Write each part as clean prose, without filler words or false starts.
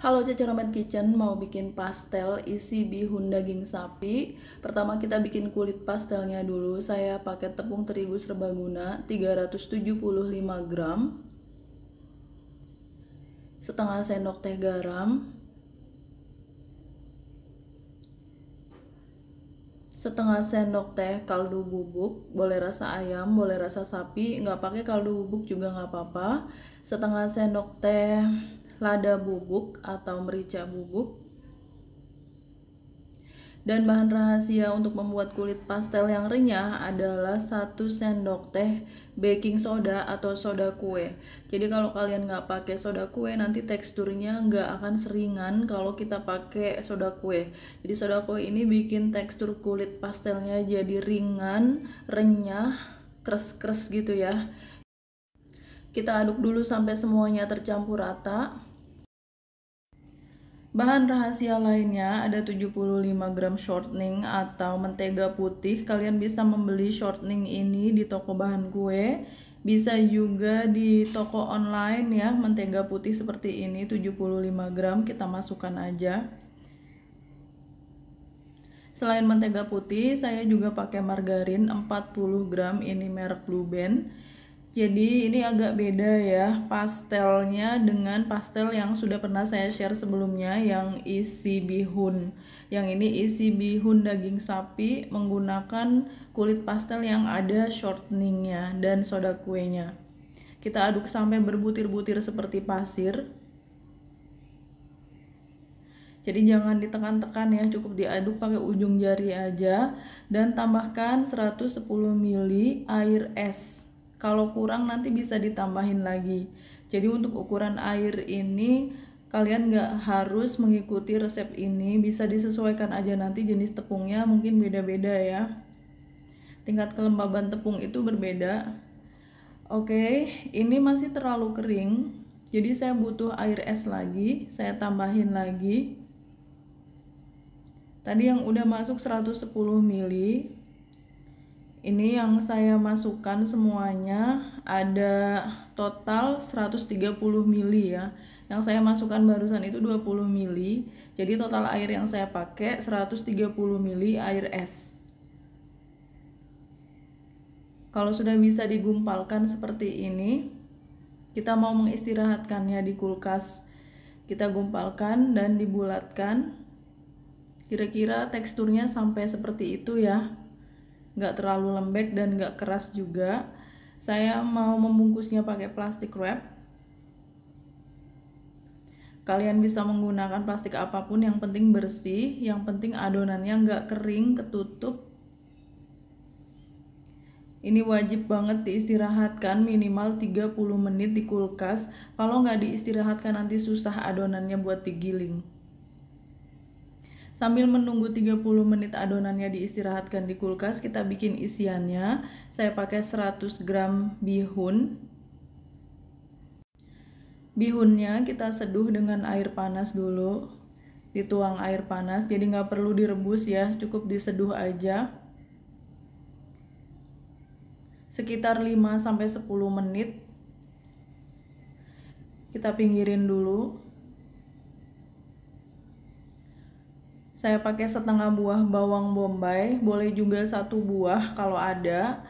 Halo Cece Romet Kitchen, mau bikin pastel isi bihun daging sapi. Pertama kita bikin kulit pastelnya dulu. Saya pakai tepung terigu serbaguna 375 gram, setengah sendok teh garam, setengah sendok teh kaldu bubuk, boleh rasa ayam, boleh rasa sapi, nggak pakai kaldu bubuk juga nggak apa-apa. Setengah sendok teh lada bubuk atau merica bubuk. Dan bahan rahasia untuk membuat kulit pastel yang renyah adalah 1 sendok teh baking soda atau soda kue. Jadi kalau kalian nggak pakai soda kue, nanti teksturnya nggak akan seringan kalau kita pakai soda kue. Jadi soda kue ini bikin tekstur kulit pastelnya jadi ringan, renyah, kres-kres gitu ya. Kita aduk dulu sampai semuanya tercampur rata. Bahan rahasia lainnya ada 75 gram shortening atau mentega putih. Kalian bisa membeli shortening ini di toko bahan kue, bisa juga di toko online ya. Mentega putih seperti ini 75 gram kita masukkan aja. Selain mentega putih, saya juga pakai margarin 40 gram, ini merek Blue Band. Jadi ini agak beda ya pastelnya dengan pastel yang sudah pernah saya share sebelumnya yang isi bihun. Yang ini isi bihun daging sapi menggunakan kulit pastel yang ada shorteningnya dan soda kuenya. Kita aduk sampai berbutir-butir seperti pasir. Jadi jangan ditekan-tekan ya, cukup diaduk pakai ujung jari aja. Dan tambahkan 110 ml air es. Kalau kurang nanti bisa ditambahin lagi. Jadi untuk ukuran air ini kalian nggak harus mengikuti resep ini, bisa disesuaikan aja, nanti jenis tepungnya mungkin beda-beda ya. Tingkat kelembaban tepung itu berbeda. Oke, ini masih terlalu kering. Jadi saya butuh air es lagi, saya tambahin lagi. Tadi yang udah masuk 110 ml. Ini yang saya masukkan semuanya ada total 130 ml ya. Yang saya masukkan barusan itu 20 ml. Jadi total air yang saya pakai 130 ml air es. Kalau sudah bisa digumpalkan seperti ini, kita mau mengistirahatkannya di kulkas. Kita gumpalkan dan dibulatkan. Kira-kira teksturnya sampai seperti itu ya. Nggak terlalu lembek dan nggak keras juga. Saya mau membungkusnya pakai plastik wrap. Kalian bisa menggunakan plastik apapun, yang penting bersih, yang penting adonannya nggak kering, ketutup. Ini wajib banget diistirahatkan minimal 30 menit di kulkas. Kalau nggak diistirahatkan nanti susah adonannya buat digiling. Sambil menunggu 30 menit adonannya diistirahatkan di kulkas, kita bikin isiannya. Saya pakai 100 gram bihun. Bihunnya kita seduh dengan air panas dulu. Dituang air panas, jadi nggak perlu direbus ya, cukup diseduh aja. Sekitar 5-10 menit. Kita pinggirin dulu. Saya pakai setengah buah bawang bombay, boleh juga 1 buah kalau ada.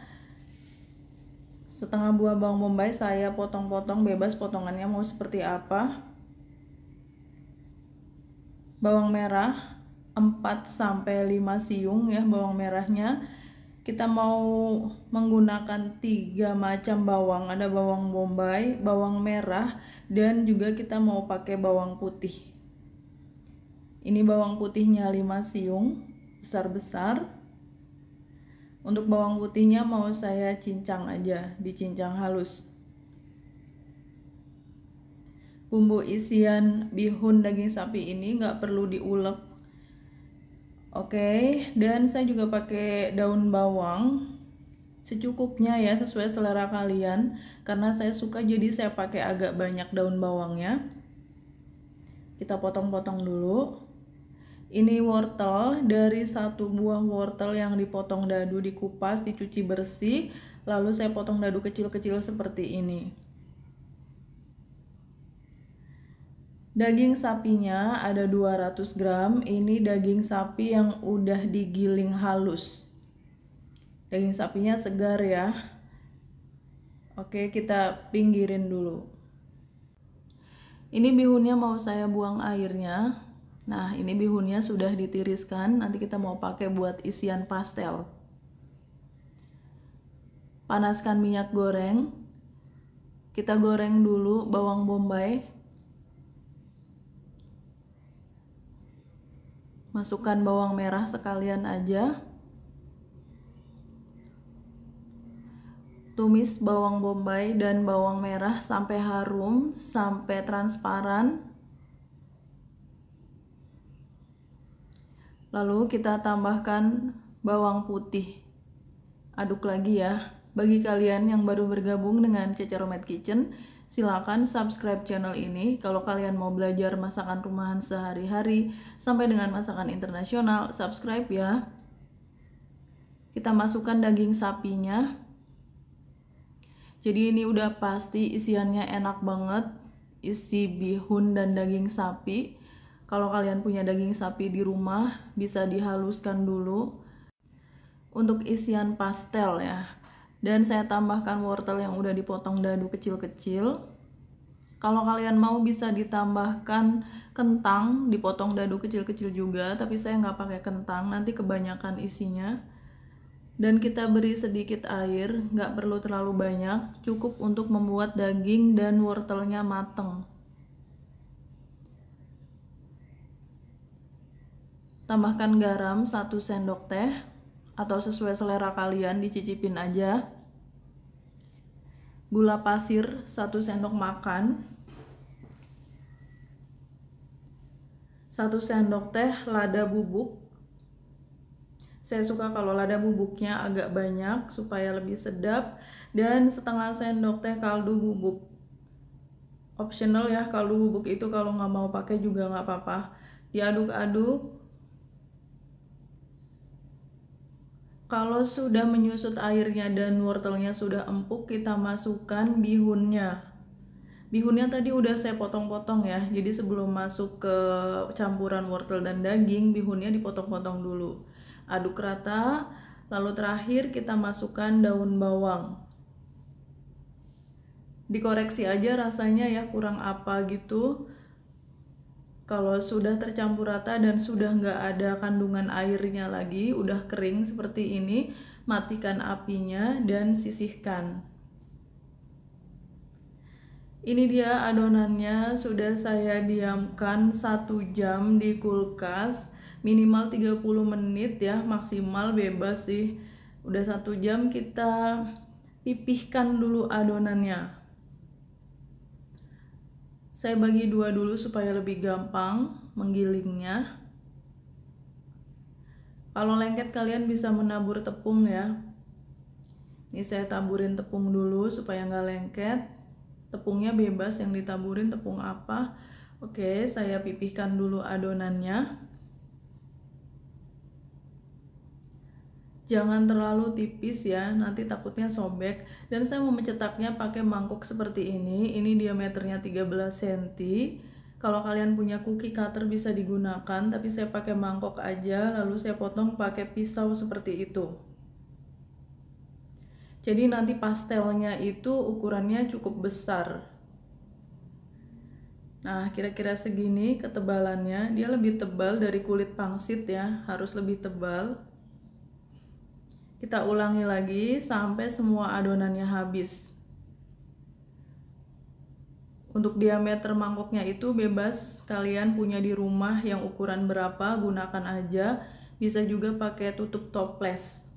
Setengah buah bawang bombay saya potong-potong, bebas potongannya mau seperti apa. Bawang merah 4-5 siung ya bawang merahnya. Kita mau menggunakan 3 macam bawang, ada bawang bombay, bawang merah, dan juga kita mau pakai bawang putih. Ini bawang putihnya 5 siung, besar-besar. Untuk bawang putihnya mau saya cincang aja, dicincang halus. Bumbu isian bihun daging sapi ini nggak perlu diulek. Oke, dan saya juga pakai daun bawang secukupnya ya, sesuai selera kalian. Karena saya suka jadi saya pakai agak banyak daun bawangnya. Kita potong-potong dulu. Ini wortel, dari 1 buah wortel yang dipotong dadu, dikupas, dicuci bersih, lalu saya potong dadu kecil-kecil seperti ini. Daging sapinya ada 200 gram. Ini daging sapi yang udah digiling halus. Daging sapinya segar ya. Oke, kita pinggirin dulu. Ini bihunnya mau saya buang airnya. Nah, ini bihunnya sudah ditiriskan. Nanti kita mau pakai buat isian pastel. Panaskan minyak goreng. Kita goreng dulu bawang bombay. Masukkan bawang merah sekalian aja. Tumis bawang bombay dan bawang merah sampai harum, sampai transparan. Lalu kita tambahkan bawang putih. Aduk lagi ya. Bagi kalian yang baru bergabung dengan Cece Romad Kitchen, silakan subscribe channel ini kalau kalian mau belajar masakan rumahan sehari-hari sampai dengan masakan internasional. Subscribe ya. Kita masukkan daging sapinya. Jadi ini udah pasti isiannya enak banget. Isi bihun dan daging sapi. Kalau kalian punya daging sapi di rumah, bisa dihaluskan dulu. Untuk isian pastel ya. Dan saya tambahkan wortel yang udah dipotong dadu kecil-kecil. Kalau kalian mau bisa ditambahkan kentang, dipotong dadu kecil-kecil juga, tapi saya nggak pakai kentang, nanti kebanyakan isinya. Dan kita beri sedikit air, nggak perlu terlalu banyak, cukup untuk membuat daging dan wortelnya mateng. Tambahkan garam 1 sendok teh, atau sesuai selera kalian, dicicipin aja. Gula pasir 1 sendok makan. 1 sendok teh lada bubuk. Saya suka kalau lada bubuknya agak banyak supaya lebih sedap. Dan setengah sendok teh kaldu bubuk. Optional ya, kaldu bubuk itu kalau nggak mau pakai juga nggak apa-apa. Diaduk-aduk. Kalau sudah menyusut airnya dan wortelnya sudah empuk, kita masukkan bihunnya. Bihunnya tadi udah saya potong-potong ya, jadi sebelum masuk ke campuran wortel dan daging, bihunnya dipotong-potong dulu. Aduk rata, lalu terakhir kita masukkan daun bawang. Dikoreksi aja rasanya ya, kurang apa gitu. Kalau sudah tercampur rata dan sudah nggak ada kandungan airnya lagi, udah kering seperti ini, matikan apinya dan sisihkan. Ini dia adonannya, sudah saya diamkan 1 jam di kulkas, minimal 30 menit ya, maksimal bebas sih. Udah 1 jam, kita pipihkan dulu adonannya. Saya bagi 2 dulu supaya lebih gampang menggilingnya. Kalau lengket kalian bisa menabur tepung ya. Ini saya taburin tepung dulu supaya nggak lengket. Tepungnya bebas yang ditaburin, tepung apa. Oke, saya pipihkan dulu adonannya. Jangan terlalu tipis ya, nanti takutnya sobek. Dan saya mau mencetaknya pakai mangkuk seperti ini. Ini diameternya 13 cm. Kalau kalian punya cookie cutter bisa digunakan, tapi saya pakai mangkok aja, lalu saya potong pakai pisau seperti itu. Jadi nanti pastelnya itu ukurannya cukup besar. Nah, kira-kira segini ketebalannya. Dia lebih tebal dari kulit pangsit ya, harus lebih tebal. Kita ulangi lagi sampai semua adonannya habis. Untuk diameter mangkoknya itu bebas, kalian punya di rumah yang ukuran berapa, gunakan aja. Bisa juga pakai tutup toples.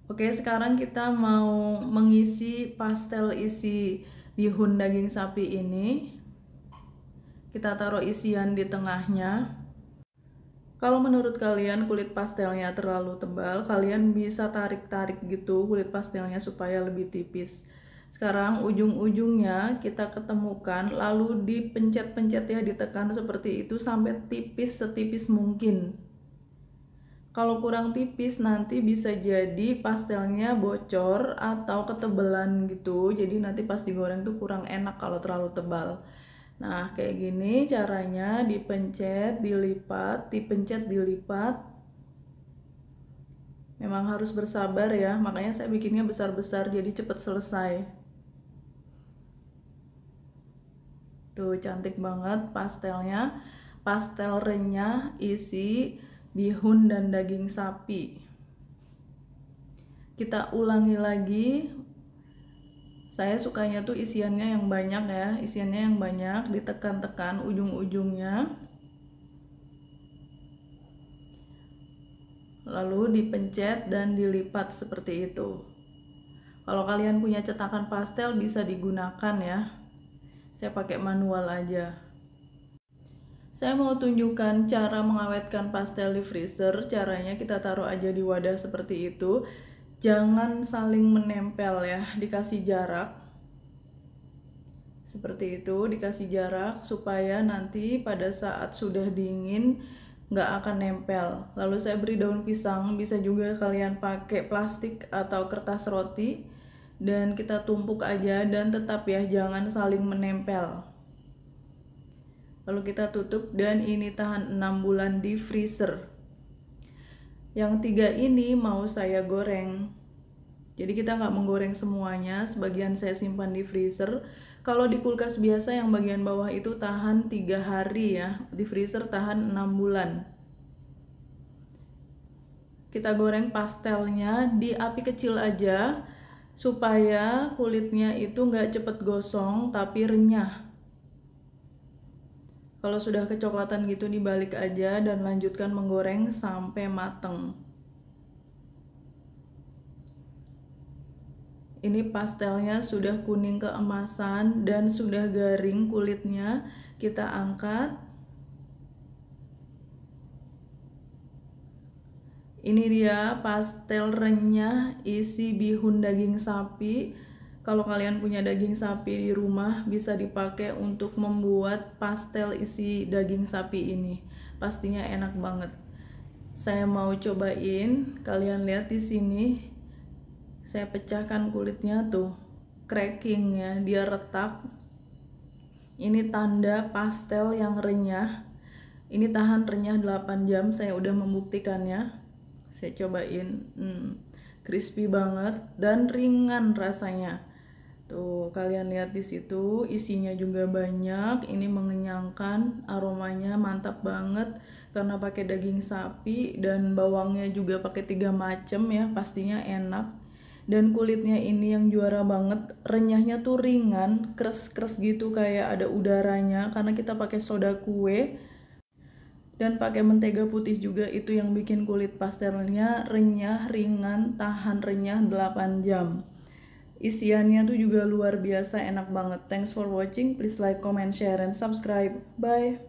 Oke, sekarang kita mau mengisi pastel isi bihun daging sapi ini. Kita taruh isian di tengahnya. Kalau menurut kalian kulit pastelnya terlalu tebal, kalian bisa tarik-tarik gitu kulit pastelnya supaya lebih tipis. Sekarang ujung-ujungnya kita ketemukan, lalu dipencet-pencet ya, ditekan seperti itu sampai tipis setipis mungkin. Kalau kurang tipis nanti bisa jadi pastelnya bocor atau ketebalan gitu. Jadi nanti pas digoreng tuh kurang enak kalau terlalu tebal. Nah, kayak gini caranya, dipencet, dilipat, dipencet, dilipat. Memang harus bersabar ya, makanya saya bikinnya besar-besar jadi cepat selesai. Tuh cantik banget pastelnya. Pastel renyah isi bihun dan daging sapi. Kita ulangi lagi. Saya sukanya tuh isiannya yang banyak ya, isiannya yang banyak, ditekan-tekan ujung-ujungnya. Lalu dipencet dan dilipat seperti itu. Kalau kalian punya cetakan pastel bisa digunakan ya. Saya pakai manual aja. Saya mau tunjukkan cara mengawetkan pastel di freezer. Caranya kita taruh aja di wadah seperti itu. Jangan saling menempel ya, dikasih jarak. Seperti itu, dikasih jarak supaya nanti pada saat sudah dingin nggak akan nempel. Lalu saya beri daun pisang, bisa juga kalian pakai plastik atau kertas roti. Dan kita tumpuk aja dan tetap ya, jangan saling menempel. Lalu kita tutup dan ini tahan 6 bulan di freezer. Yang 3 ini mau saya goreng. Jadi kita nggak menggoreng semuanya, sebagian saya simpan di freezer. Kalau di kulkas biasa yang bagian bawah itu tahan 3 hari ya, di freezer tahan 6 bulan. Kita goreng pastelnya di api kecil aja, supaya kulitnya itu nggak cepet gosong tapi renyah. Kalau sudah kecoklatan gitu dibalik aja dan lanjutkan menggoreng sampai mateng. Ini pastelnya sudah kuning keemasan dan sudah garing kulitnya. Kita angkat. Ini dia pastel renyah isi bihun daging sapi. Kalau kalian punya daging sapi di rumah, bisa dipakai untuk membuat pastel isi daging sapi ini. Pastinya enak banget. Saya mau cobain. Kalian lihat di sini. Saya pecahkan kulitnya tuh, cracking ya, dia retak. Ini tanda pastel yang renyah. Ini tahan renyah 8 jam. Saya udah membuktikannya. Saya cobain. Crispy banget dan ringan rasanya. Tuh, kalian lihat di situ, isinya juga banyak. Ini mengenyangkan, aromanya mantap banget karena pakai daging sapi dan bawangnya juga pakai 3 macam ya, pastinya enak. Dan kulitnya ini yang juara banget, renyahnya tuh ringan, kres-kres gitu kayak ada udaranya karena kita pakai soda kue. Dan pakai mentega putih juga, itu yang bikin kulit pastelnya renyah, ringan, tahan renyah 8 jam. Isiannya tuh juga luar biasa enak banget. Thanks for watching. Please like, comment, share, and subscribe. Bye.